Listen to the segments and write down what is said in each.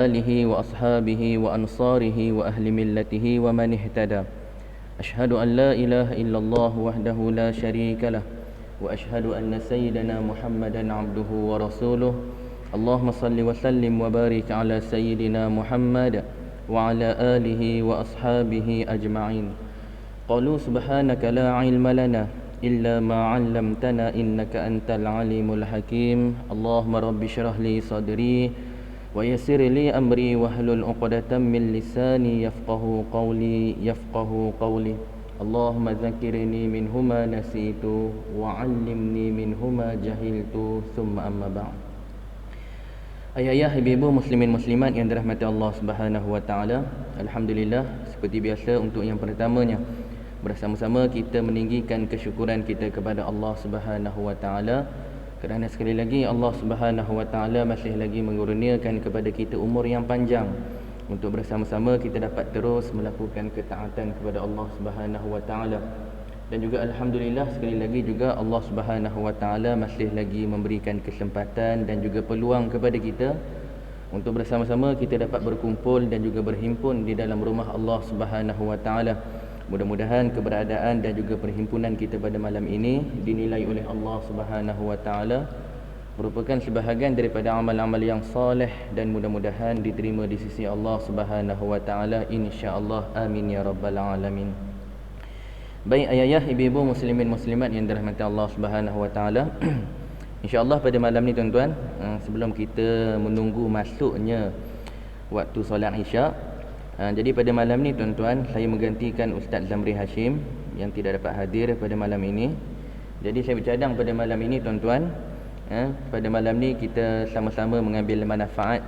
آله وأصحابه وأنصاره وأهل ملته ومن اهتدى. أشهد أن لا إله إلا الله وحده لا شريك له، وأشهد أن سيدنا محمدا عبده ورسوله. اللهم صل وسلم وبارك على سيدنا محمد وعلى آله وأصحابه أجمعين. قالوا سبحانك لا علم لنا إلا ما علمتنا إنك أنت العليم الحكيم. اللهم رب اشرح لي صدري ويسر لي أمري واحلل عقدة من لساني يفقه قولي. اللهم ذكرني منهما نسيت وعلمني منهما جهلت ثم أما بعد. Ayah-ayah, ibu-ibu, muslimin muslimat yang dirahmati Allah Subhanahu wa taala. Alhamdulillah, seperti biasa untuk yang pertamanya, bersama-sama kita meninggikan kesyukuran kita kepada Allah Subhanahu wa taala, kerana sekali lagi Allah Subhanahu wa taala masih lagi mengurniakan kepada kita umur yang panjang untuk bersama-sama kita dapat terus melakukan ketaatan kepada Allah Subhanahu wa taala. Dan juga alhamdulillah sekali lagi juga Allah Subhanahu wa taala masih lagi memberikan kesempatan dan juga peluang kepada kita untuk bersama-sama kita dapat berkumpul dan juga berhimpun di dalam rumah Allah Subhanahu wa taala. Mudah-mudahan keberadaan dan juga perhimpunan kita pada malam ini dinilai oleh Allah Subhanahu wa taala merupakan sebahagian daripada amal-amal yang soleh, dan mudah-mudahan diterima di sisi Allah Subhanahu wa taala, insya-Allah. Amin ya rabbal alamin. Baik ayah-ayah, ibu-ibu, muslimin muslimat yang dirahmati Allah Subhanahu wa taala. Insya-Allah pada malam ni tuan-tuan, sebelum kita menunggu masuknya waktu solat Isyak, jadi pada malam ni tuan-tuan, saya menggantikan Ustaz Zamri Hashim yang tidak dapat hadir pada malam ini. Jadi saya bercadang pada malam ini tuan-tuan, pada malam ni kita sama-sama mengambil manfaat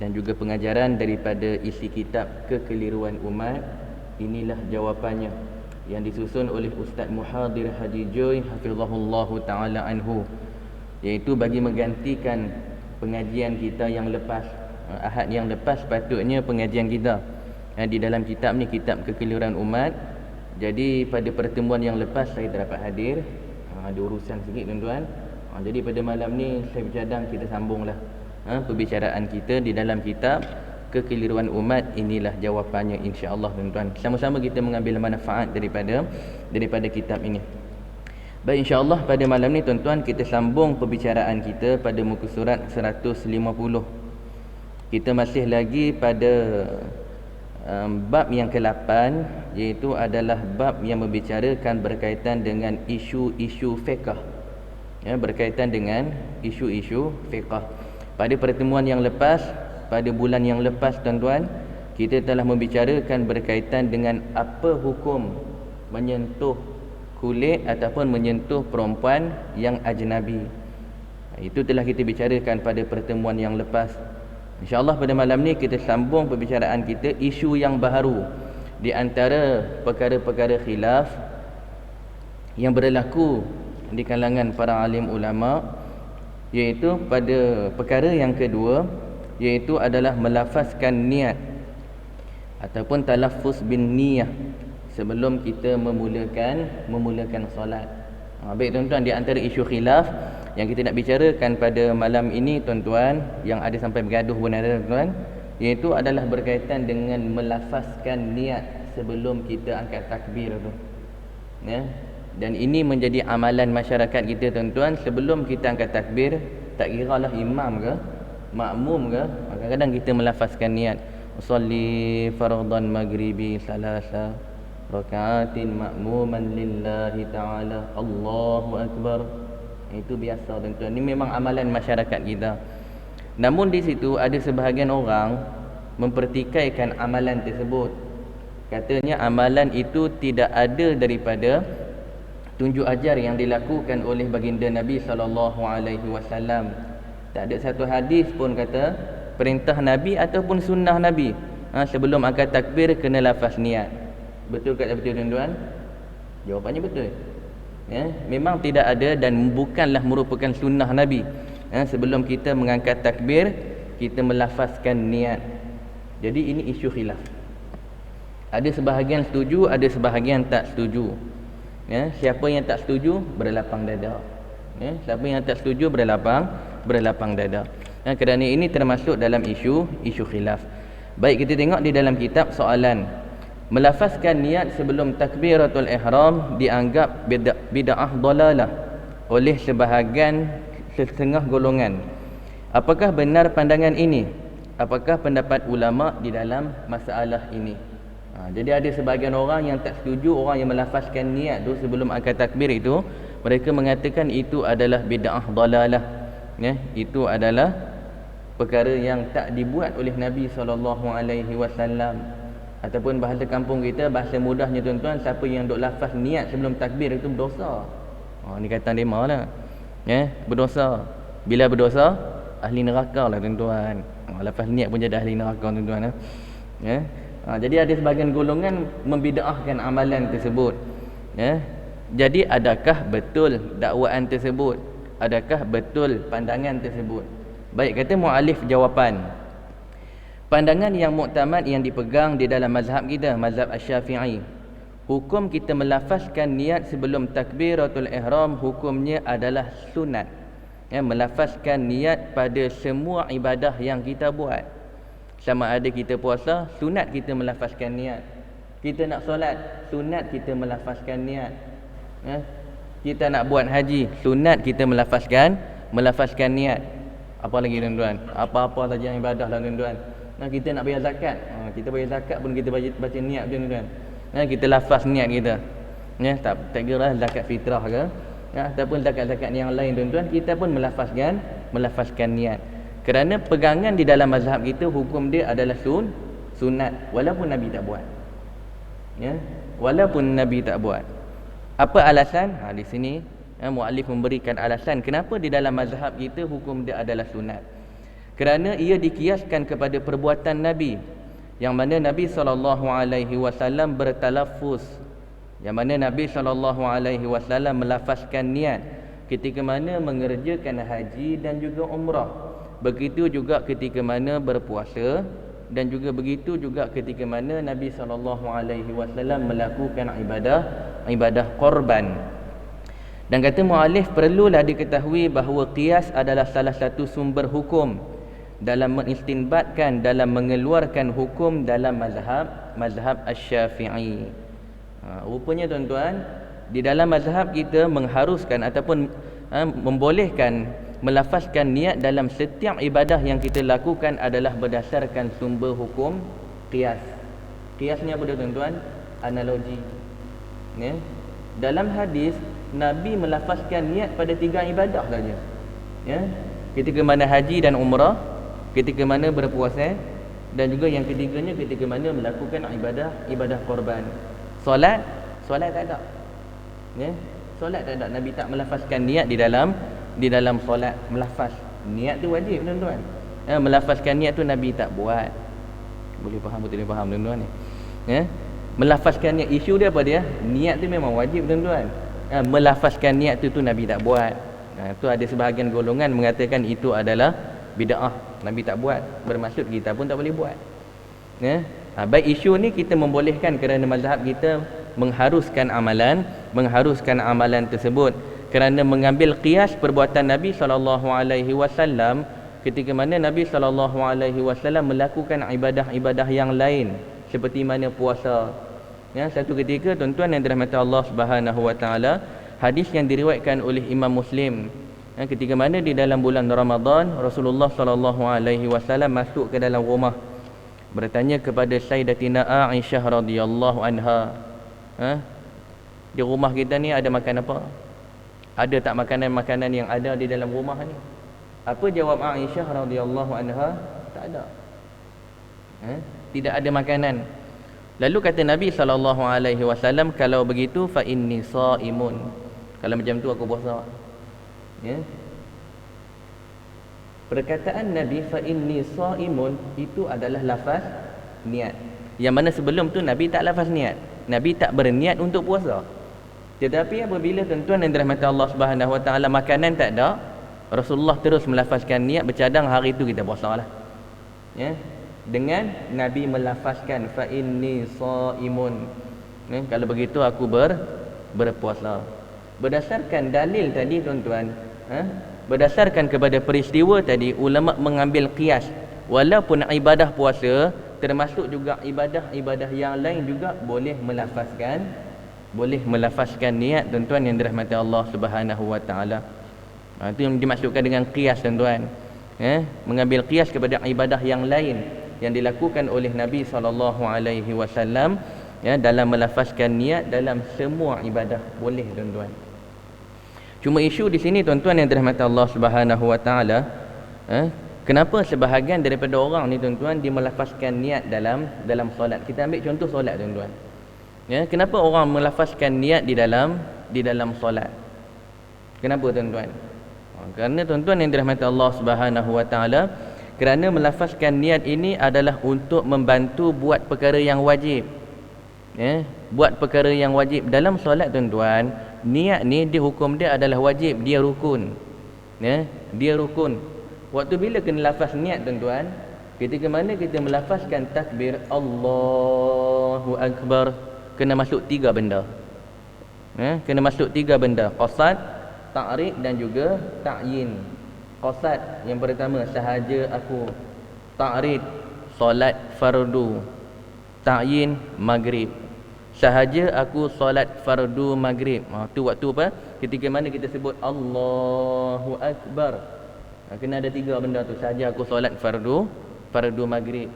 dan juga pengajaran daripada isi kitab Kekeliruan Umat. Inilah jawapannya, yang disusun oleh Ustaz Muhadir Haji Joy hafizahullahu taala anhu, iaitu bagi menggantikan pengajian kita yang lepas. Ahad yang lepas patutnya pengajian kita di dalam kitab ni, kitab Kekeliruan Umat. Jadi pada pertemuan yang lepas saya tak dapat hadir, ada urusan sikit tuan-tuan. Jadi pada malam ni saya bercadang kita sambunglah perbicaraan kita di dalam kitab Kekeliruan Umat. Inilah jawapannya, insya-Allah tuan-tuan. Sama-sama kita mengambil manfaat daripada kitab ini. Baik, insya-Allah pada malam ni tuan-tuan kita sambung perbicaraan kita pada muka surat 150. Kita masih lagi pada bab yang ke-8, iaitu adalah bab yang membicarakan berkaitan dengan isu-isu fiqh, berkaitan dengan isu-isu fiqh. Pada pertemuan yang lepas, pada bulan yang lepas tuan-tuan, kita telah membicarakan berkaitan dengan apa hukum menyentuh kulit ataupun menyentuh perempuan yang ajnabi. Itu telah kita bicarakan pada pertemuan yang lepas. InsyaAllah pada malam ni kita sambung perbicaraan kita isu yang baru di antara perkara-perkara khilaf yang berlaku di kalangan para alim ulama, iaitu pada perkara yang kedua, iaitu adalah melafazkan niat ataupun talaffuz bin niyah sebelum kita memulakan solat. Baik tuan-tuan, di antara isu khilaf yang kita nak bicarakan pada malam ini tuan-tuan, yang ada sampai bergaduh pun ada tuan-tuan, iaitu adalah berkaitan dengan melafazkan niat sebelum kita angkat takbir tu. Dan ini menjadi amalan masyarakat kita tuan-tuan. Sebelum kita angkat takbir, tak kiralah imam ke makmum ke, kadang-kadang kita melafazkan niat, usolli fardhan maghribi salasa rakaatin ma'muman lillahi ta'ala, Allahu akbar. Itu biasa tuan-tuan, ini memang amalan masyarakat kita. Namun di situ ada sebahagian orang mempertikaikan amalan tersebut. Katanya amalan itu tidak ada daripada tunjuk ajar yang dilakukan oleh baginda Nabi SAW. Tak ada satu hadis pun kata perintah Nabi ataupun sunnah Nabi sebelum angkat takbir kena lafaz niat. Betul ke tak betul tuan-tuan? Jawapannya betul. Memang tidak ada dan bukanlah merupakan sunnah Nabi. Sebelum kita mengangkat takbir kita melafazkan niat. Jadi ini isu khilaf. Ada sebahagian setuju, ada sebahagian tak setuju. Siapa yang tak setuju berlapang dada. Siapa yang tak setuju berlapang dada. Kerana ini termasuk dalam isu khilaf. Baik, kita tengok di dalam kitab soalan. Melafazkan niat sebelum takbiratul ihram dianggap bid'ah dalalah oleh sebahagian setengah golongan. Apakah benar pandangan ini? Apakah pendapat ulama di dalam masalah ini? Jadi ada sebahagian orang yang tak setuju orang yang melafazkan niat tu sebelum akad takbir itu. Mereka mengatakan itu adalah bid'ah dalalah. Itu adalah perkara yang tak dibuat oleh Nabi SAW. Ataupun bahasa kampung kita, bahasa mudahnya tuan-tuan, siapa yang duk lafaz niat sebelum takbir itu berdosa. Ni kata dema lah. Berdosa. Bila berdosa, ahli neraka lah tuan-tuan. Lafaz niat pun jadi ahli neraka tuan-tuan. Jadi ada sebahagian golongan membid'ahkan amalan tersebut. Jadi adakah betul dakwaan tersebut? Adakah betul pandangan tersebut? Baik, kata mu'alif jawapan. Pandangan yang muktamad yang dipegang di dalam mazhab kita, mazhab Asy-Syafi'i, hukum kita melafazkan niat sebelum takbiratul ihram hukumnya adalah sunat. Melafazkan niat pada semua ibadah yang kita buat. Sama ada kita puasa, sunat kita melafazkan niat. Kita nak solat, sunat kita melafazkan niat. Kita nak buat haji, sunat kita melafazkan niat. Apa lagi tuan-tuan? Apa-apa saja yang ibadah lah tuan-tuan. Kita nak bayar zakat, kita bayar zakat pun kita baca niat tuan-tuan. Kita lafaz niat kita. Tak kira zakat fitrah ke, ataupun zakat-zakat yang lain tuan-tuan, kita pun melafazkan niat. Kerana pegangan di dalam mazhab kita, hukum dia adalah sunat walaupun Nabi tak buat. Walaupun Nabi tak buat. Apa alasan? Di sini muallif memberikan alasan kenapa di dalam mazhab kita hukum dia adalah sunat. Kerana ia dikiaskan kepada perbuatan Nabi, yang mana Nabi SAW bertalaffuz, yang mana Nabi SAW melafazkan niat ketika mana mengerjakan haji dan juga umrah. Begitu juga ketika mana berpuasa, dan juga begitu juga ketika mana Nabi SAW melakukan ibadah korban. Dan kata mu'alif, perlulah diketahui bahawa qiyas adalah salah satu sumber hukum dalam mengistinbatkan, dalam mengeluarkan hukum dalam mazhab Asy-Syafi'i. Rupanya tuan-tuan, di dalam mazhab kita mengharuskan ataupun membolehkan melafazkan niat dalam setiap ibadah yang kita lakukan adalah berdasarkan sumber hukum qiyas. Qiyasnya apa dia tuan-tuan? Analogi. Dalam hadis Nabi melafazkan niat pada 3 ibadah saja. Ketika mana haji dan umrah, ketika mana berpuasa, dan juga yang ketiganya ketika mana melakukan ibadah korban. Solat tak ada. Solat tak ada. Nabi tak melafazkan niat di dalam solat. Melafaz niat tu wajib tuan-tuan. Melafazkan niat tu Nabi tak buat. Boleh faham betul ni, faham tuan-tuan ni. Melafazkan niat, isu dia apa dia? Niat tu memang wajib tuan-tuan. Melafazkan niat tu Nabi tak buat. Tu ada sebahagian golongan mengatakan itu adalah bid'ah. Nabi tak buat, bermaksud kita pun tak boleh buat. Baik, isu ni kita membolehkan kerana mazhab kita mengharuskan amalan tersebut, kerana mengambil qiyas perbuatan Nabi SAW ketika mana Nabi SAW melakukan ibadah-ibadah yang lain seperti mana puasa. Satu ketika tuan-tuan yang dirahmati Allah Subhanahu wa taala, hadis yang diriwayatkan oleh Imam Muslim, ketika mana di dalam bulan Ramadan Rasulullah SAW masuk ke dalam rumah, bertanya kepada Sayyidatina Aisyah radhiyallahu anha, di rumah kita ni ada makan apa? Ada tak makanan-makanan yang ada di dalam rumah ni? Apa jawab Aisyah radhiyallahu anha? Tak ada. Tidak ada makanan. Lalu kata Nabi SAW, kalau begitu fa inni shaimun. Kalau macam tu aku puasa. Perkataan Nabi fa inni shaimun itu adalah lafaz niat. Yang mana sebelum tu Nabi tak lafaz niat. Nabi tak berniat untuk puasa. Tetapi apabila tuan-tuan yang dirahmati Allah Subhanahu wa taala makanan tak ada, Rasulullah terus melafazkan niat, bercadang hari itu kita puasalah. Dengan Nabi melafazkan fa inni shaimun. Kalau begitu aku berpuasa. Berdasarkan dalil tadi tuan-tuan, berdasarkan kepada peristiwa tadi, ulama mengambil qiyas. Walaupun ibadah puasa, termasuk juga ibadah-ibadah yang lain juga boleh melafazkan niat, tuan-tuan yang dirahmati Allah Subhanahu wa taala. Itu yang dimaksudkan dengan qiyas, tuan-tuan. Mengambil qiyas kepada ibadah yang lain yang dilakukan oleh Nabi SAW, dalam melafazkan niat dalam semua ibadah boleh, tuan-tuan. Cuma isu di sini, tuan-tuan yang dirahmati Allah Subhanahu wa taala, kenapa sebahagian daripada orang ni, tuan-tuan, dia melafazkan niat dalam solat. Kita ambil contoh solat, tuan-tuan. Kenapa orang melafazkan niat di dalam solat? Kenapa, tuan-tuan? Kerana, tuan-tuan yang dirahmati Allah Subhanahu wa taala, kerana melafazkan niat ini adalah untuk membantu buat perkara yang wajib. Buat perkara yang wajib dalam solat, tuan-tuan. Niat ni dihukum dia adalah wajib, dia rukun. Dia rukun. Waktu bila kena lafaz niat, tuan-tuan, ketika mana kita melafazkan takbir Allahu Akbar, kena masuk 3 benda. Kena masuk 3 benda: qasad, ta'rid dan juga ta'yin. Qasad yang pertama, sahaja aku. Ta'rid, solat fardu. Ta'yin, maghrib. Sahaja aku solat fardu maghrib. Tu waktu apa? Ketika mana kita sebut Allahu Akbar. Kena ada 3 benda tu. Sahaja aku solat fardu maghrib.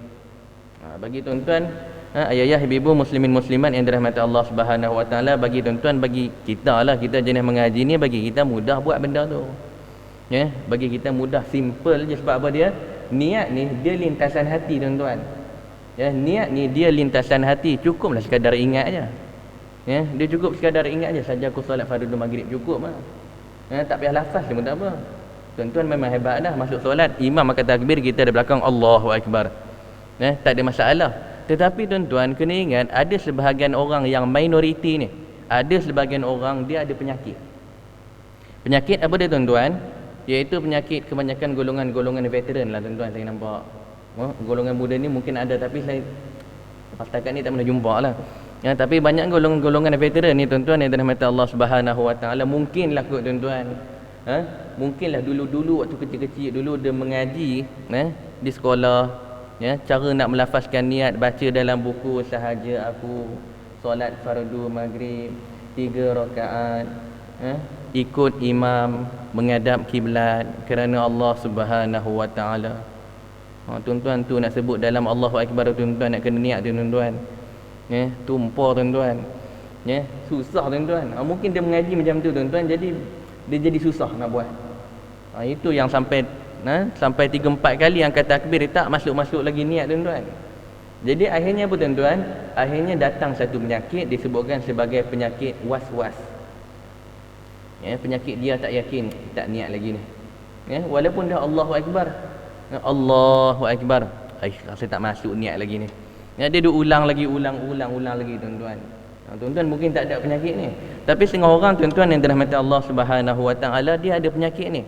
Bagi tuan-tuan, ayah-ayah, ibu-ibu, muslimin muslimat yang dirahmati Allah Subhanahu wa taala, bagi tuan-tuan, bagi kita lah, kita jenis mengaji ni, bagi kita mudah buat benda tu. Bagi kita mudah, simple je. Sebab apa dia? Niat ni dia lintasan hati, tuan-tuan. Niat ni dia lintasan hati. Cukuplah sekadar ingat aja. Dia cukup sekadar ingat aja, saja aku solat fardu maghrib, cukup lah. Tak payah lafaz pun tak apa. Tuan-tuan memang hebat dah. Masuk solat, imam akan takbir, kita di belakang Allahu Akbar. Tak ada masalah. Tetapi, tuan-tuan, kena ingat, ada sebahagian orang yang minoriti ni, ada sebahagian orang dia ada penyakit. Penyakit apa dia, tuan-tuan? Iaitu penyakit kebanyakan golongan-golongan veteran lah, tuan-tuan. Saya nampak golongan muda ni mungkin ada, tapi saya setakat ni tak pernah jumpa lah. Tapi banyak golongan-golongan veteran ni, tuan-tuan yang dirahmati Allah Subhanahu wa taala, mungkinlah kot, tuan-tuan, mungkinlah dulu-dulu waktu kecil-kecil dulu dia mengaji di sekolah, cara nak melafazkan niat, baca dalam buku, sahaja aku solat fardu maghrib 3 rakaat, ikut imam, menghadap kiblat kerana Allah Subhanahu wa taala. Tuan-tuan, tu nak sebut dalam Allahu Akbar, tuan-tuan, nak kena niat, tuan-tuan. Tumpah, tuan-tuan. Susah, tuan-tuan. Mungkin dia mengaji macam tu, tuan-tuan, jadi dia jadi susah nak buat. Itu yang sampai 3-4 kali angkat takbir, tak masuk-masuk lagi niat, tuan-tuan. Jadi akhirnya apa, tuan-tuan? Akhirnya datang satu penyakit disebutkan sebagai penyakit was-was. Penyakit dia tak yakin, tak niat lagi ni. Walaupun dah Allahu Akbar, Allahu Akbar, rasa tak masuk niat lagi ni. Dia ulang lagi, ulang lagi, tuan-tuan. Tuan-tuan mungkin tak ada penyakit ni, tapi setengah orang, tuan-tuan yang dirahmati Allah Subhanahu wa taala, dia ada penyakit ni.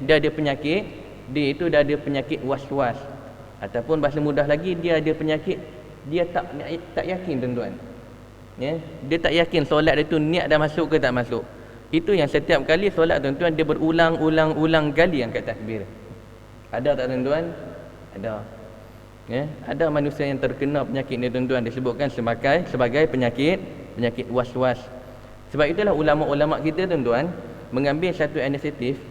Dia ada penyakit, dia itu dah ada penyakit was-was, ataupun bahasa mudah lagi, dia ada penyakit dia tak yakin, tuan-tuan. Dia tak yakin solat dia tu niat dah masuk ke tak masuk. Itu yang setiap kali solat, tuan-tuan, dia berulang-ulang kali angkat takbir. Ada tak, tuan-tuan? Ada. Ada manusia yang terkena penyakit ni, tuan-tuan, disebutkan sebagai penyakit was-was. Sebab itulah ulama-ulama kita, tuan-tuan, mengambil satu inisiatif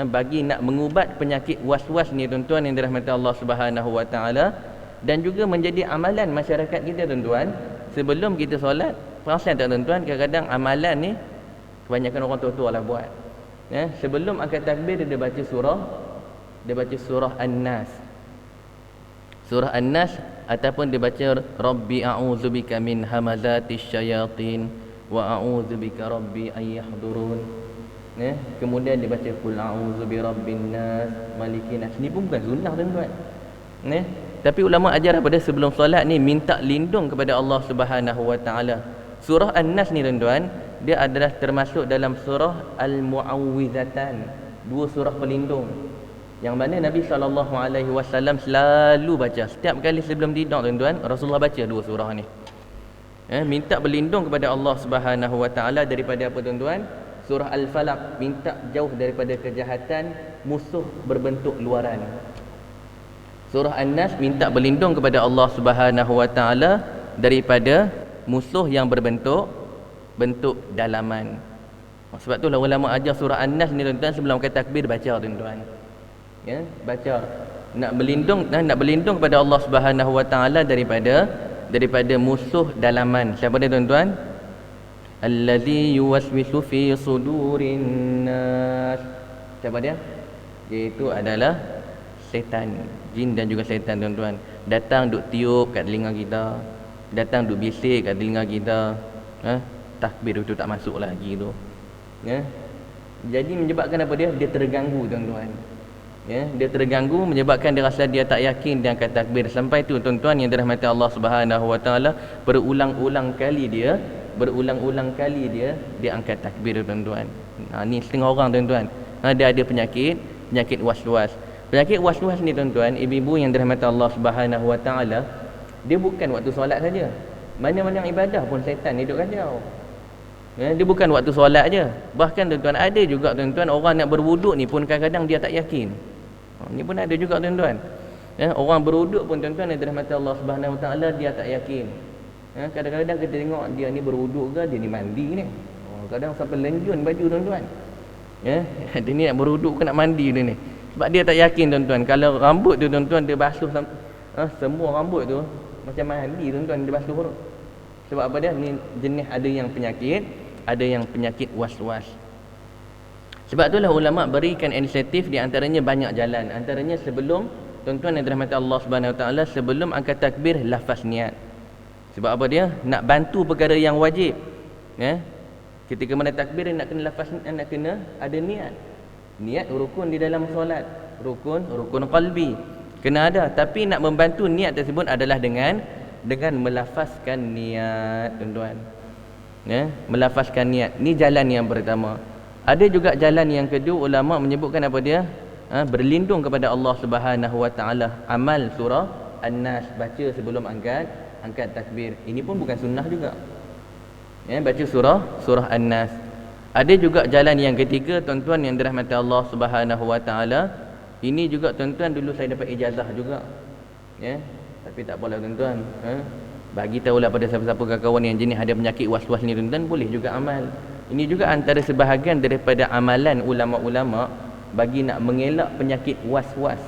bagi nak mengubat penyakit was-was ni, tuan-tuan yang dirahmati Allah Subhanahu wa taala, dan juga menjadi amalan masyarakat kita, tuan-tuan. Sebelum kita solat, perasan tak, tuan-tuan, kadang-kadang amalan ni kebanyakan orang tua-tua lah buat. Sebelum angkat takbir, dia baca surah An-Nas. Surah An-Nas, ataupun dia baca Rabbi a'udzubika min hamazatis syayatin wa a'udzubika rabbi an yahdurun. Kemudian dia baca qul a'udzu birabbin nas malikin nas. Ni pun bukan sunnah, tuan-tuan. Tapi ulama ajar pada sebelum solat ni minta lindung kepada Allah Subhanahu wa taala. Surah An-Nas ni, tuan-tuan, dia adalah termasuk dalam surah Al-Mu'awwizatan, 2 surah pelindung, yang mana Nabi SAW selalu baca setiap kali sebelum tidur, tuan-tuan. Rasulullah baca 2 surah ni, minta berlindung kepada Allah Subhanahu wa taala daripada apa, tuan-tuan? Surah Al-Falaq minta jauh daripada kejahatan musuh berbentuk luaran. Surah An-Nas minta berlindung kepada Allah Subhanahu Wa Taala daripada musuh yang berbentuk dalaman. Sebab itulah ulama ajar surah An-Nas ni tuan-tuan, sebelum kata takbir baca tuan-tuan. Ya, baca. Nak berlindung kepada Allah Subhanahu Wa Taala daripada musuh dalaman. Siapa dia tuan-tuan? Allazi yuwaswisu fi sudurin nas. Siapa dia? Iaitu adalah setan, jin dan juga setan tuan-tuan. Datang duk tiup kat telinga kita, datang duk bisik kat telinga kita. Takbir itu tak masuk lagi tu. Jadi menyebabkan apa dia? Dia terganggu tuan-tuan. Dia terganggu, menyebabkan dia rasa dia tak yakin dia angkat takbir. Sampai tu tuan-tuan yang dirahmati Allah Subhanahu Wa Taala, berulang-ulang kali dia angkat takbir tuan-tuan. Ni setengah orang tuan-tuan. Dia ada penyakit was-was. Penyakit was-was ni tuan-tuan, ibu-ibu yang dirahmati Allah Subhanahu Wa Taala, dia bukan waktu solat saja. Mana-mana ibadah pun syaitan hidup kacau. Dia bukan waktu solat aja. Bahkan tuan-tuan, ada juga tuan-tuan orang nak berwuduk ni pun kadang-kadang dia tak yakin. Ni pun ada juga tuan-tuan. Orang berwuduk pun tuan-tuan yang dirahmati Allah Subhanahu Wa Taala, dia tak yakin. Kadang-kadang kita tengok dia ni berwuduk ke, dia ni mandi ni. Kadang sampai lenjun baju tuan-tuan. Dia ni nak berwuduk ke nak mandi dia ni. Sebab dia tak yakin tuan-tuan. Kalau rambut tu tuan-tuan dia basuh semua rambut tu macam mandi tuan-tuan, dia basuh perut. Sebab apa dia? Ni jenis ada yang penyakit was-was. Sebab itulah ulama berikan inisiatif, di antaranya banyak jalan. Antaranya sebelum tuan-tuan yang dirahmati Allah Subhanahu Wa Taala, sebelum angkat takbir lafaz niat. Sebab apa dia? Nak bantu perkara yang wajib. Ketika mana takbir nak kena lafaz, nak kena ada niat. Niat rukun di dalam solat. Rukun qalbi. Kena ada. Tapi nak membantu niat tersebut adalah dengan melafazkan niat tuan-tuan. Melafazkan niat. Ni jalan yang pertama. Ada juga jalan yang kedua, ulama menyebutkan apa dia? Berlindung kepada Allah Subhanahu Wa Taala. Amal surah An-Nas, baca sebelum angkat takbir. Ini pun bukan sunnah juga. Baca surah An-Nas. Ada juga jalan yang ketiga tuan-tuan yang dirahmati Allah Subhanahu Wa Taala. Ini juga tuan-tuan dulu saya dapat ijazah juga. Tapi tak apalah tuan-tuan. Bagi tahulah pada siapa-siapa kawan-kawan yang jenis ada penyakit was-was ni tuan-tuan, boleh juga amal. Ini juga antara sebahagian daripada amalan ulama-ulama bagi nak mengelak penyakit was-was.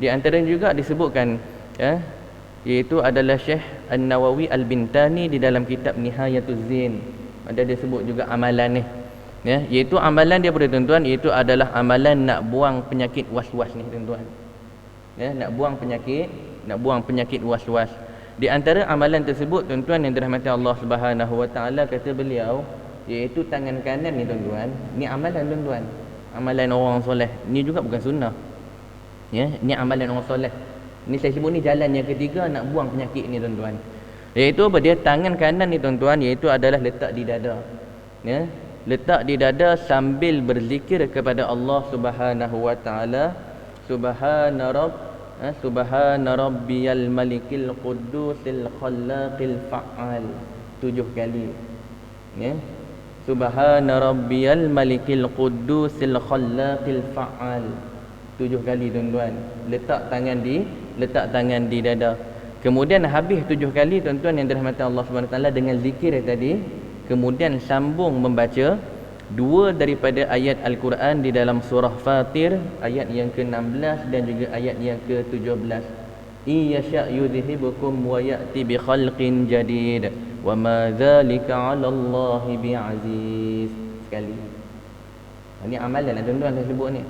Di antaranya juga disebutkan iaitu adalah Syekh An-Nawawi Al-Bintani di dalam kitab Nihayatuz Zin. Ada dia sebut juga amalan ni. Iaitu amalan dia pada tuan-tuan, iaitu adalah amalan nak buang penyakit was-was ni tuan-tuan. Nak buang penyakit was-was. Di antara amalan tersebut tuan-tuan yang dirahmati Allah Subhanahu Wa Taala, kata beliau, iaitu tangan kanan ni tuan-tuan, ni amalan tuan-tuan. Amalan orang soleh. Ni juga bukan sunnah. Ni amalan orang soleh. Ni saya sebut ni jalan yang ketiga nak buang penyakit ni tuan-tuan. Iaitu apa dia? Tangan kanan ni tuan-tuan, iaitu adalah letak di dada. Letak di dada sambil berzikir kepada Allah Subhanahu Wa Taala. Subhana rabbiyal malikil qudusil khallaqil fa'al 7 kali. Subhana rabbiyal malikil qudusil khallaqil fa'al 7 kali tuan-tuan. Letak tangan di dada. Kemudian habis 7 kali tuan-tuan yang dirahmati Allah Subhanahu Wa Taala dengan zikir tadi, kemudian sambung membaca 2 daripada ayat Al-Quran di dalam surah Fatir, ayat yang ke-16 dan juga ayat yang ke-17. Iyasha' yudhibukum wa ya'ti bi khalqin jadid wa ma dzalika 'ala Allahi bi'aziz. Sekali. Ini amalan tuan-tuan saya sebut ni.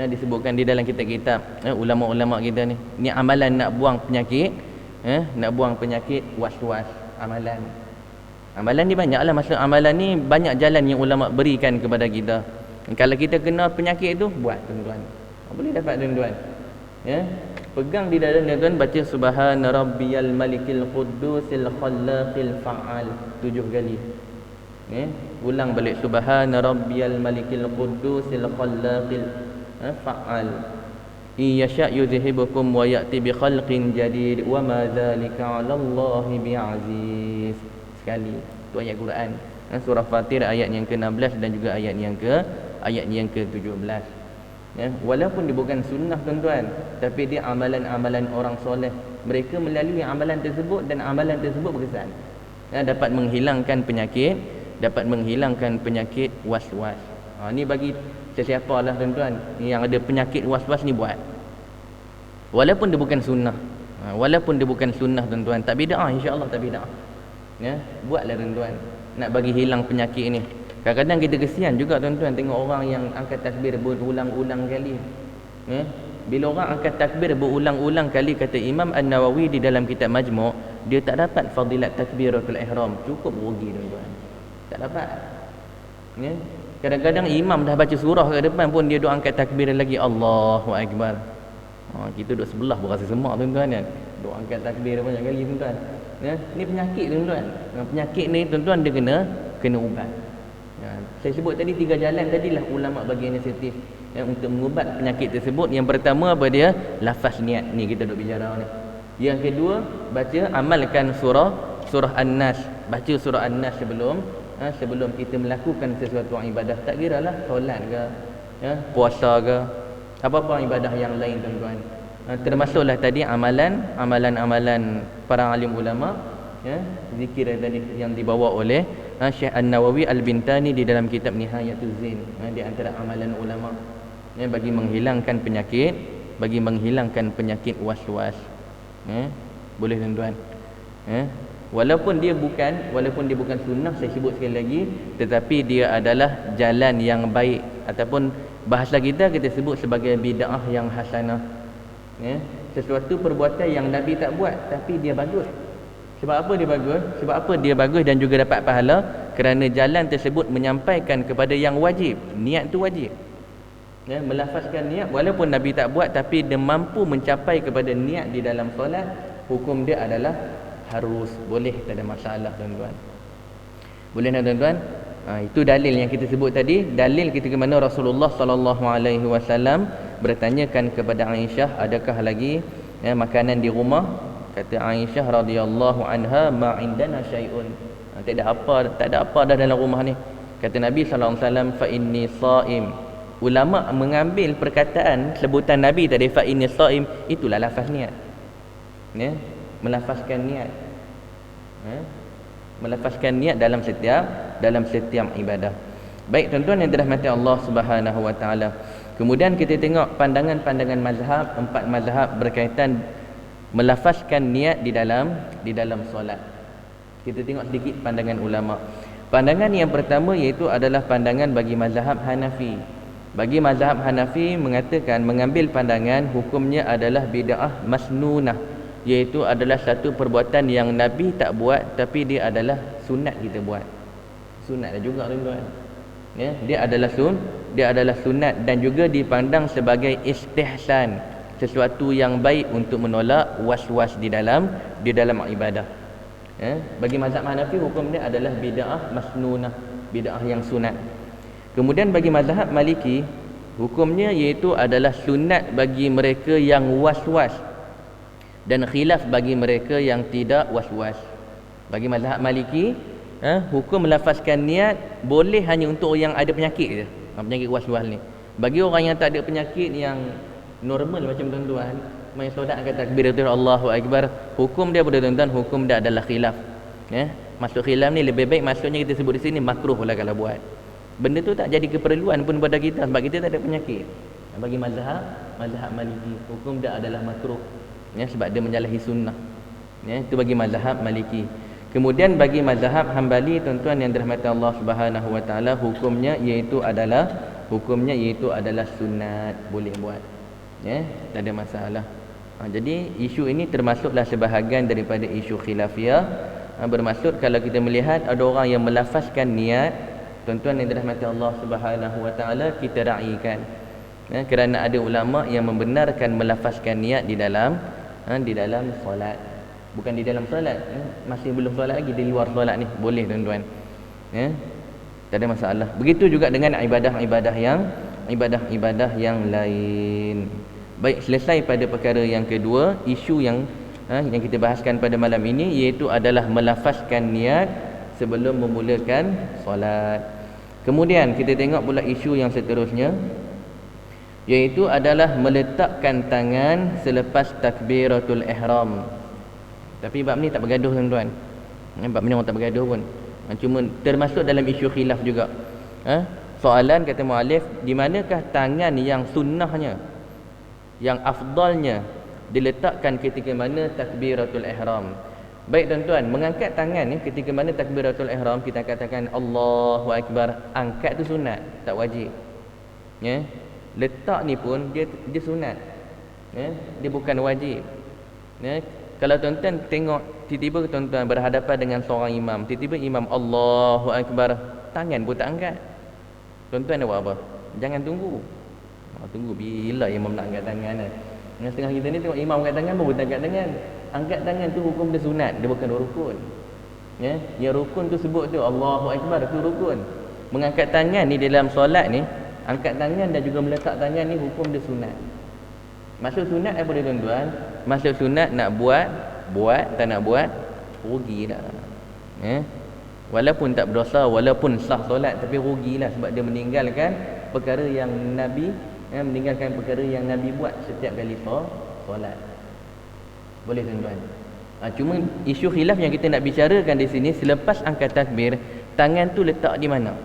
Disebutkan di dalam kitab-kitab ulama-ulama kita ni. Ni amalan nak buang penyakit, nak buang penyakit was-was. Amalan ni banyaklah. Maksud amalan ni banyak jalan yang ulama berikan kepada kita. Kalau kita kena penyakit tu, buat tuan-tuan. Boleh dapat tuan-tuan. Pegang di dada tuan-tuan, baca Subhana rabbiyal malikil qudusil khallaqil fa'al 7 kali. Ulang balik Subhana rabbiyal malikil qudusil khallaqil fa'al. Iyasha' yuzhibukum wa ya'ti bi khalqin jadid wa ma dzalika 'ala Allahi bi'aziz. Sekali. Itu ayat Quran. Surah Fatir ayat yang ke-16 dan juga ayat yang ke-17. Walaupun dia bukan sunnah tuan-tuan, tapi dia amalan-amalan orang soleh. Mereka melalui amalan tersebut dan amalan tersebut berkesan. Dapat menghilangkan penyakit was-was. Ni bagi sesiapa lah tuan-tuan yang ada penyakit was-was ni buat. Walaupun dia bukan sunnah. Tuan-tuan, tak bid'ah, insya-Allah tak bid'ah. Buatlah tuan-tuan, nak bagi hilang penyakit ni. Kadang-kadang kita kesian juga tuan-tuan tengok orang yang angkat takbir berulang-ulang kali. Bila orang angkat takbir berulang-ulang kali, kata Imam An-Nawawi di dalam kitab Majmu', dia tak dapat fadilat takbiratul ihram. Cukup rugi tuan-tuan. Tak dapat. Kadang-kadang imam dah baca surah ke depan pun dia duk angkat takbir lagi, Allahu Akbar. Kita duduk sebelah pun rasa semak tuan-tuan kan. Duk angkat takbir banyak kali tuan-tuan. Ni penyakit tuan-tuan. Penyakit ni tuan-tuan dia kena ubat. Saya sebut tadi 3 jalan tadilah ulama bagi inisiatif untuk mengubat penyakit tersebut. Yang pertama apa dia? Lafaz niat. Ni kita duk bicara ni. Yang kedua, amalkan surah An-Nas. Baca surah An-Nas sebelum kita melakukan sesuatu ibadah. Tak kiralah solat ke, puasa ke, apa-apa ibadah yang lain tuan-tuan. Termasuklah tadi amalan para alim ulama, zikir tadi yang dibawa oleh Syekh An-Nawawi Al-Bintani di dalam kitab Nihayatul Zin. Di antara amalan ulama bagi menghilangkan penyakit was-was. Boleh tuan-tuan. Walaupun dia bukan sunnah, saya sebut sekali lagi, tetapi dia adalah jalan yang baik, ataupun bahasa kita sebut sebagai bid'ah yang hasanah. Sesuatu perbuatan yang Nabi tak buat tapi dia bagus. Sebab apa dia bagus? Dan juga dapat pahala kerana jalan tersebut menyampaikan kepada yang wajib. Niat tu wajib. Melafazkan niat walaupun Nabi tak buat, tapi dia mampu mencapai kepada niat di dalam solat, hukum dia adalah harus, boleh, tak ada masalah tuan-tuan. Boleh tak tuan-tuan? Itu dalil yang kita sebut tadi. Dalil ketika mana Rasulullah sallallahu alaihi wasallam bertanyakan kepada Aisyah, adakah lagi makanan di rumah? Kata Aisyah radhiyallahu anha, ma indana syai'un. Tak ada apa dah dalam rumah ni. Kata Nabi sallallahu alaihi wasallam, fa inni shaim. Ulama mengambil perkataan sebutan Nabi tadi, fa inni shaim, itulah lafaz niat. Melafazkan niat. Melafazkan niat dalam setiap ibadah. Baik tuan-tuan yang dirahmati Allah Subhanahu wa taala. Kemudian kita tengok pandangan-pandangan mazhab, 4 mazhab berkaitan melafazkan niat di dalam solat. Kita tengok sedikit pandangan ulama. Pandangan yang pertama iaitu adalah pandangan bagi mazhab Hanafi. Bagi mazhab Hanafi mengatakan, mengambil pandangan hukumnya adalah bid'ah masnunah, iaitu adalah satu perbuatan yang Nabi tak buat tapi dia adalah sunat kita buat. Sunat juga tuan-tuan. Dia adalah sunat dan juga dipandang sebagai istihsan, sesuatu yang baik untuk menolak was-was di dalam ibadah. Bagi mazhab Hanafi hukum dia adalah bid'ah masnunah, bid'ah yang sunat. Kemudian bagi mazhab Maliki hukumnya iaitu adalah sunat bagi mereka yang was-was dan khilaf bagi mereka yang tidak was-was. Bagi mazhab Maliki, hukum melafazkan niat boleh hanya untuk yang ada penyakit je, penyakit was-was ni. Bagi orang yang tak ada penyakit, yang normal macam tuan-tuan, main solat angkat takbir Allahu Akbar, hukum dia pada tuan-tuan, hukum dia adalah khilaf. Masuk khilaf ni lebih baik maksudnya kita sebut di sini makruh lah kalau buat. Benda tu tak jadi keperluan pun pada kita sebab kita tak ada penyakit. Bagi mazhab Maliki, hukum dia adalah makruh. Sebab dia menyalahi sunnah. Itu bagi mazhab Maliki. Kemudian bagi mazhab Hambali tuan-tuan yang dirahmati Allah Subhanahu wa taala, hukumnya iaitu adalah sunat, boleh buat. Tak ada masalah. Jadi isu ini termasuklah sebahagian daripada isu khilafiyah. Bermaksud kalau kita melihat ada orang yang melafazkan niat, tuan-tuan yang dirahmati Allah Subhanahu wa taala, kita raikan. Kerana ada ulama yang membenarkan melafazkan niat di dalam solat. Bukan di dalam solat, masih belum solat lagi, di luar solat ni boleh tuan-tuan. Tak ada masalah. Begitu juga dengan ibadah-ibadah yang lain. Baik, selesai pada perkara yang kedua. Isu yang kita bahaskan pada malam ini iaitu adalah melafazkan niat sebelum memulakan solat. Kemudian kita tengok pula isu yang seterusnya, iaitu adalah meletakkan tangan selepas takbiratul ihram. Tapi bab ni tak bergaduh tuan-tuan. Bab ni orang tak bergaduh pun. Cuma termasuk dalam isu khilaf juga. Soalan kata muallif, di manakah tangan yang sunnahnya, yang afdalnya diletakkan ketika mana takbiratul ihram? Baik tuan-tuan, mengangkat tangan ni ketika mana takbiratul ihram, kita katakan Allahu Akbar, angkat tu sunat, tak wajib. Ya. Letak ni pun dia sunat. Ya, dia bukan wajib. Ya. Kalau tuan-tuan tengok tiba-tiba tuan-tuan berhadapan dengan seorang imam, tiba-tiba imam Allahu Akbar, tangan pun tak angkat. Tuan-tuan nak buat apa? Jangan tunggu. Tunggu bila imam nak angkat tangan kan. Dengan setengah kita ni tengok imam angkat tangan pun tak angkat tangan. Angkat tangan tu hukum dia sunat, dia bukan rukun. Ya, yang rukun tu sebut tu Allahu Akbar, tu rukun. Mengangkat tangan ni dalam solat ni, angkat tangan dan juga meletak tangan ni hukum dia sunat. Maksud sunat apa dia tuan-tuan? Maksud sunat nak buat, tak nak buat, rugilah. Ya. Walaupun tak berdosa, walaupun sah solat, tapi rugilah sebab dia meninggalkan perkara yang Nabi, meninggalkan perkara yang Nabi buat setiap kali solat. Boleh tuan-tuan. Cuma isu khilaf yang kita nak bicarakan di sini, selepas angkat takbir, tangan tu letak di mana?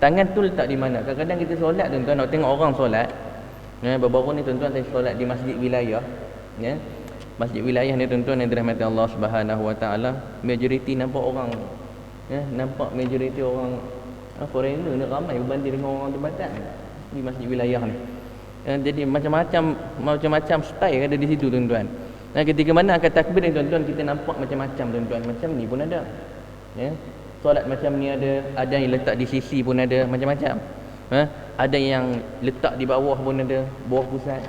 Tangan tu letak di mana? Kadang-kadang kita solat tuan-tuan, nak tengok orang solat. Baru-baru ni tuan-tuan saya solat di masjid wilayah. Masjid wilayah ni tuan-tuan yang dirahmati Allah Subhanahu Wa Taala, majoriti nampak orang, nampak majoriti orang foreigner ni ramai berbanding dengan orang tempatan di masjid wilayah ni. Jadi macam-macam style ada di situ tuan-tuan. Ketika mana angkat takbir ni tuan-tuan, kita nampak macam-macam tuan-tuan. Macam ni pun ada. Solat macam ni ada yang letak di sisi pun ada, macam-macam. Ada yang letak di bawah pun ada, bawah pusat.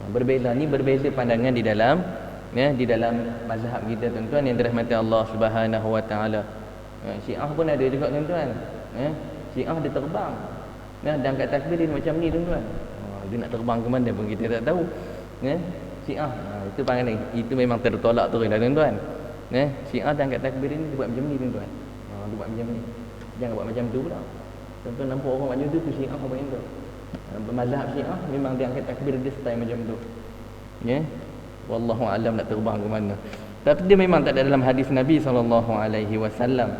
Berbeza, ni berbeza pandangan di dalam mazhab kita tuan-tuan yang dirahmati Allah Subhanahu Wa Taala. Syiah pun ada juga tuan-tuan. Syiah dia terbang. Dan angkat takbir dia macam ni tuan-tuan. Dia nak terbang ke mana pun kita tak tahu. Syiah, itu pandangan itu memang tertolak terus lah tuan-tuan. Syiah dan angkat takbir ni dia buat macam ni tuan-tuan. Dia buat macam ni. Jangan buat macam tu pula. Tuan-tuan nampak orang macam tu Syiah apa macam tu. Mazhab Syiah memang dia angkat takbir dia style macam tu. Wallahu alam nak terbang ke mana. Tapi dia memang tak ada dalam hadis Nabi SAW.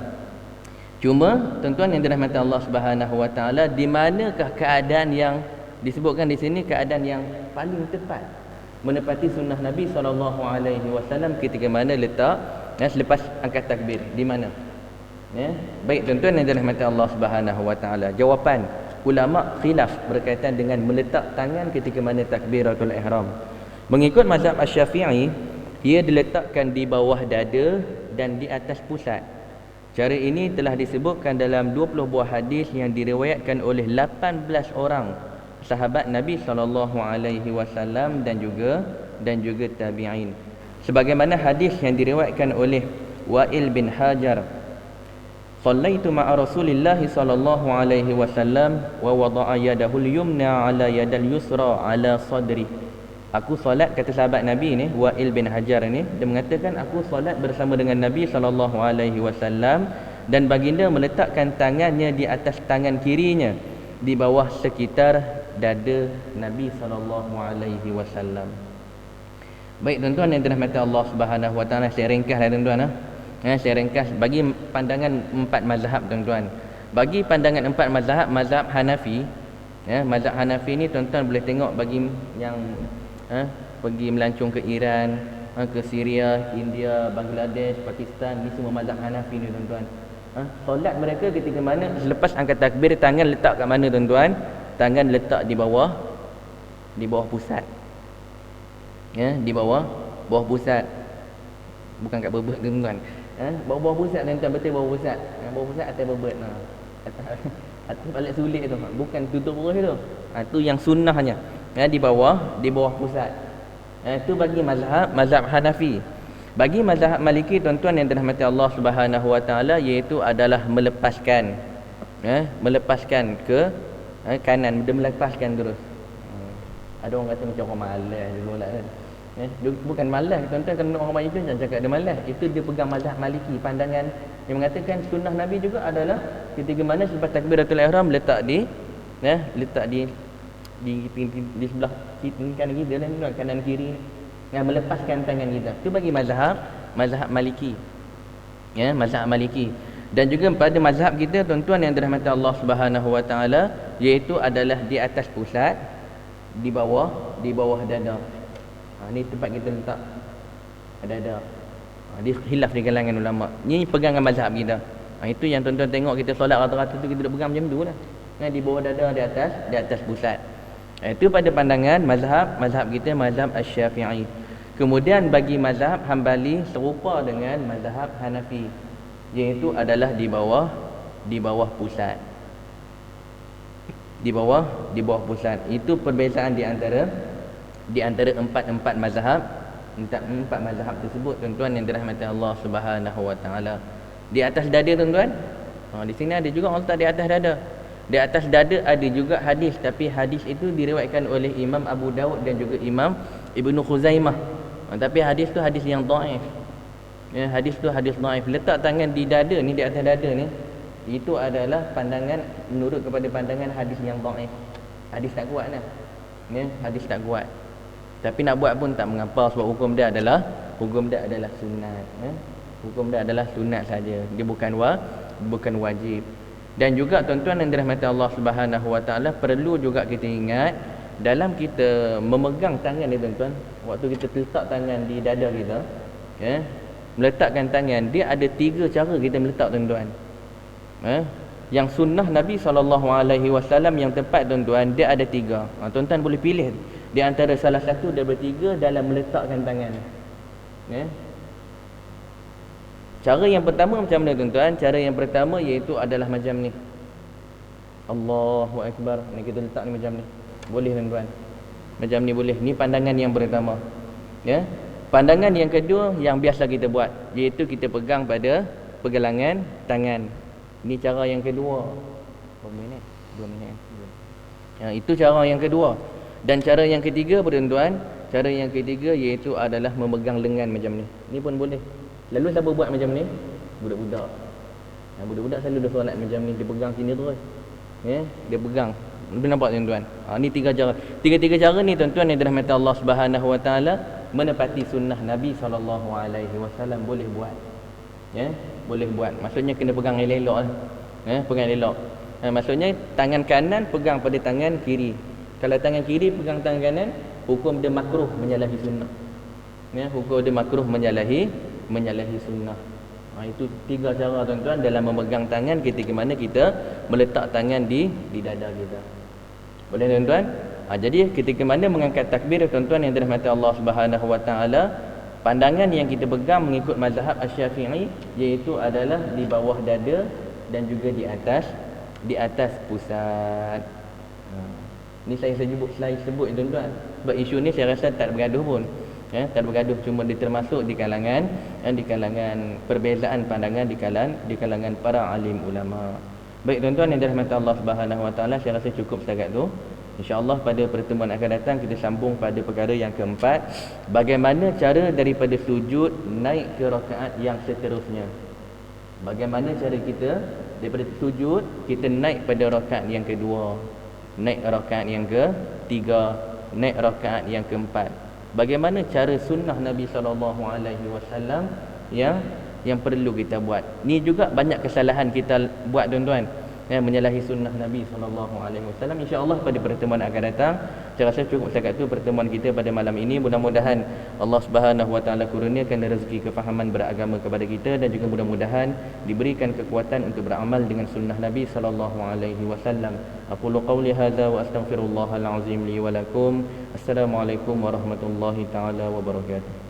Cuma tuan-tuan yang dirahmati Allah Subhanahu Wa Taala, di manakah keadaan yang disebutkan di sini, keadaan yang paling tepat menepati sunnah Nabi SAW ketika mana letak selepas angkat takbir, di mana? Baik tuan-tuan yang dirahmati Allah Subhanahu Wa Taala, jawapan ulama khilaf berkaitan dengan meletak tangan ketika mana takbiratul ihram. Mengikut mazhab Asy-Syafi'i, ia diletakkan di bawah dada dan di atas pusat. Cara ini telah disebutkan dalam 20 buah hadis yang diriwayatkan oleh 18 orang sahabat Nabi SAW dan juga tabi'in. Sebagaimana hadis yang diriwayatkan oleh Wa'il bin Hajar, "Shallaitu ma'a Rasulillah sallallahu alaihi wasallam wa wada'a yadahu al-yumna 'ala yadil yusra 'ala sadri." Aku solat, kata sahabat Nabi ni, Wa'il bin Hajar ni, dia mengatakan aku solat bersama dengan Nabi sallallahu alaihi wasallam dan baginda meletakkan tangannya di atas tangan kirinya di bawah sekitar dada Nabi sallallahu alaihi wasallam. Baik tuan-tuan yang dirahmati Allah Subhanahu Wa Taala, saya ringkaslah tuan-tuan. Saya ringkas bagi pandangan empat mazhab tuan-tuan. Bagi pandangan empat mazhab, mazhab Hanafi, mazhab Hanafi ni tuan-tuan boleh tengok bagi yang pergi melancong ke Iran, ke Syria, India, Bangladesh, Pakistan, ni semua mazhab Hanafi ni tuan-tuan. Solat mereka ketika mana selepas angkat takbir, tangan letak kat mana tuan-tuan? Tangan letak di bawah pusat. Di bawah pusat. Bukan kat bebet tuan-tuan. Bawah pusat tuan-tuan, betul bawah pusat. Bawah pusat atas bebet. Atas balik sulit tu. Bukan tutup perut tu. Tu yang sunnahnya. Di bawah pusat. Itu bagi mazhab Hanafi. Bagi mazhab Maliki tuan-tuan yang dirahmati Allah Subhanahu Wa Taala, iaitu adalah melepaskan ke kanan, dia melepaskan terus. Ada orang kata macam orang malas dulu lah kan. Bukan malas tuan-tuan, kalau orang Melayu tu jangan cakap dia malas. Itu dia pegang mazhab Maliki, pandangan yang mengatakan sunnah Nabi juga adalah ketika mana selepas takbiratul ihram letak di letak di sebelah kanan kita dan kanan kiri, melepaskan tangan kita. Itu bagi mazhab Maliki. Mazhab Maliki. Dan juga pada mazhab kita tuan-tuan yang dirahmati Allah Subhanahu wa taala, iaitu adalah di atas pusat, di bawah dada. Ni tempat kita letak dada. Dia khilaf di kalangan ulama. Ni pegangan mazhab kita. Itu yang tuan-tuan tengok kita solat rata-rata tu kita duduk pegang macam tu lah. Di bawah dada, di atas pusat. Itu pada pandangan mazhab kita, mazhab Asy-Syafi'i. Kemudian bagi mazhab Hambali serupa dengan mazhab Hanafi, iaitu adalah di bawah pusat. Di bawah pusat. Itu perbezaan di antara empat mazhab tersebut tuan-tuan yang dirahmati Allah Subhanahu wa taala. Di atas dada tuan-tuan. Di sini ada juga orang letak di atas dada. Di atas dada ada juga hadis, tapi hadis itu diriwayatkan oleh Imam Abu Daud dan juga Imam Ibnu Khuzaimah. Tapi hadis tu hadis yang dhaif. Hadis tu hadis dhaif. Letak tangan di dada ni, di atas dada ni, itu adalah pandangan menurut kepada pandangan hadis yang dhaif. Hadis tak kuat lah. Hadis tak kuat. Tapi nak buat pun tak mengapa, sebab hukum dia adalah sunat. Hukum dia adalah sunat saja. Dia bukan wajib. Dan juga tuan-tuan yang dirahmati Allah Subhanahu wa taala, perlu juga kita ingat dalam kita memegang tangan ni tuan-tuan, waktu kita letak tangan di dada kita, meletakkan tangan, dia ada 3 cara kita meletak tuan-tuan. Yang sunnah Nabi SAW yang tepat tuan-tuan, dia ada 3. Tuan-tuan boleh pilih di antara salah satu daripada 3 dalam meletakkan tangan. Cara yang pertama macam mana tuan-tuan? Cara yang pertama iaitu adalah macam ni. Allahu Akbar. Ni kita letak ni macam ni. Boleh tuan-tuan. Macam ni boleh. Ni pandangan yang pertama. Pandangan yang kedua yang biasa kita buat, iaitu kita pegang pada pergelangan tangan. Ni cara yang kedua. Berapa minit? 2 minit. Itu cara yang kedua. Dan cara yang ketiga tuan-tuan, cara yang ketiga iaitu adalah memegang lengan macam ni. Ni pun boleh. Lalu siapa buat macam ni? Budak-budak. Budak-budak selalu dah solat macam ni, dia pegang sini terus. Dia pegang. Boleh nampak tuan-tuan? Ni 3 cara. 3 cara ni tuan-tuan yang dirahmati Allah Subhanahu wa taala, menepati sunnah Nabi SAW, boleh buat. Boleh buat. Maksudnya kena pegang elok-elok lah. Pegang elok. Maksudnya tangan kanan pegang pada tangan kiri. Kalau tangan kiri pegang tangan kanan, hukum dia makruh menyalahi sunnah. Hukum dia makruh menyalahi sunnah. Itu 3 cara tuan-tuan dalam memegang tangan ketika mana kita meletak tangan di dada kita. Boleh tuan-tuan? Jadi ketika mana mengangkat takbir tuan-tuan yang dirahmati Allah Subhanahu wa taala, pandangan yang kita pegang mengikut mazhab Asy-Syafi'i iaitu adalah di bawah dada dan juga di atas pusat. Ni saya sebut tuan-tuan. Sebab isu ni saya rasa tak bergaduh pun. Tak bergaduh, cuma dia termasuk di kalangan perbezaan pandangan di kalangan para alim ulama. Baik tuan-tuan yang dirahmati Allah Subhanahu wa taala, saya rasa cukup setakat tu. Insya-Allah pada pertemuan akan datang kita sambung pada perkara yang keempat, bagaimana cara daripada sujud naik ke rakaat yang seterusnya. Bagaimana cara kita daripada sujud kita naik pada rakaat yang kedua, naik rakaat yang ketiga, naik rakaat yang keempat. Bagaimana cara sunnah Nabi SAW yang perlu kita buat. Ni juga banyak kesalahan kita buat tuan-tuan, menyalahi sunnah Nabi SAW. InsyaAllah pada pertemuan akan datang. Saya rasa cukup setakat itu pertemuan kita pada malam ini. Mudah-mudahan Allah Subhanahu wa taala kurniakan rezeki kefahaman beragama kepada kita, dan juga mudah-mudahan diberikan kekuatan untuk beramal dengan sunnah Nabi SAW. Aqulu qawli hadza wa astaghfirullahal azim li wa lakum. Assalamualaikum warahmatullahi taala wabarakatuh.